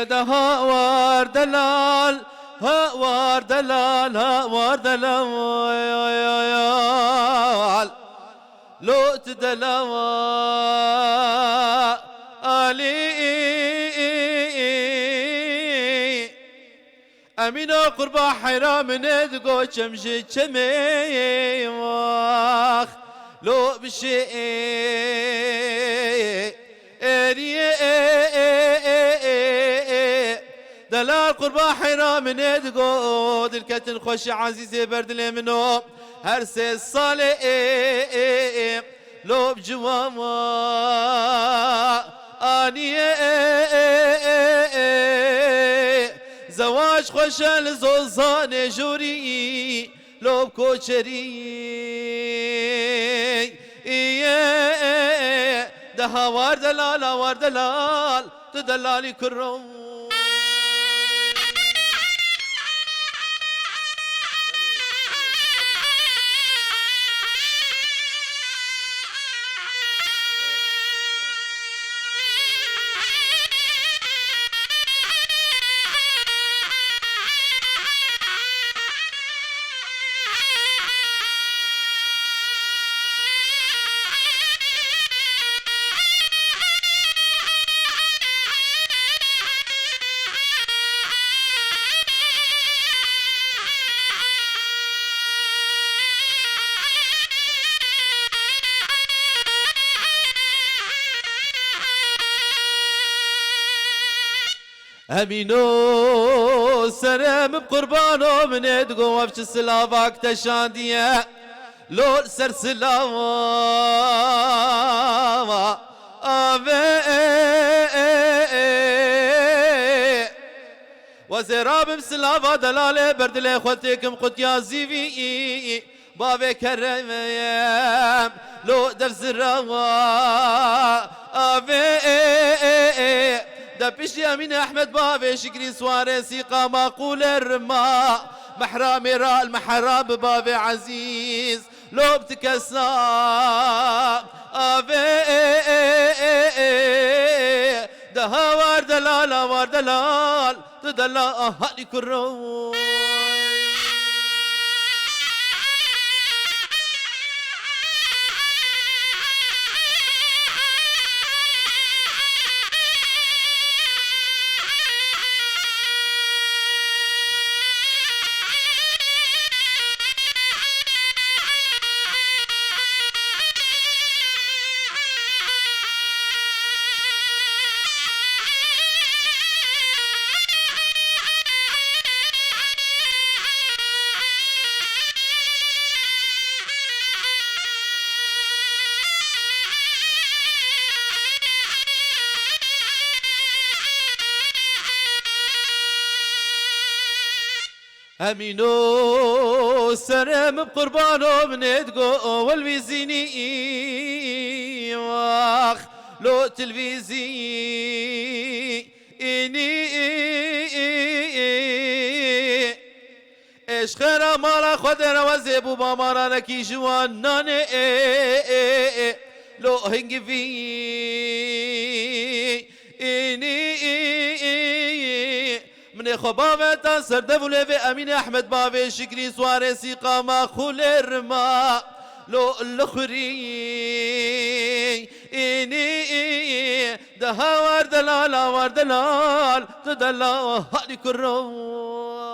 ده هوار دلال هوار دلال هوار دلال لو تدلال امين قربا حرام ندقو شمشي شمي واخ لو بشي دلال قربا حرام ندقو دلكتن خوش عزيزي بردلي منو هرسي الصالح لو بجواما زواج خوش الزوزان جوري لو بكوشري ده وار دلال وار دلال تدلالي كرم امينو سرم بقربانو من ادقو وفش سلافاك تشاندية لول سر سلاما وزراب بسلافا دلالة بردلي خوتكم قطيا زيفي بابي كرم لو دف زراما ده بيشي امين احمد بابي شكري سوارسي قام قول الرما محرامي را المحرام بابي عزيز لو بتكسر ده وار دلال وار دلال تدلال هالي كرو امينو سرم بقربانو بندقو والويزيني واخ لو تلفزي اني ايش خير مالا خدر وزيبو بامارا لكي جوان ناني لو هنجي في اني من خبابة سردف لفي امين احمد بابي شكري سوارسي قاما خول الرما لو الاخري اني ده وار دلال وار دلال تدلال هادي كرو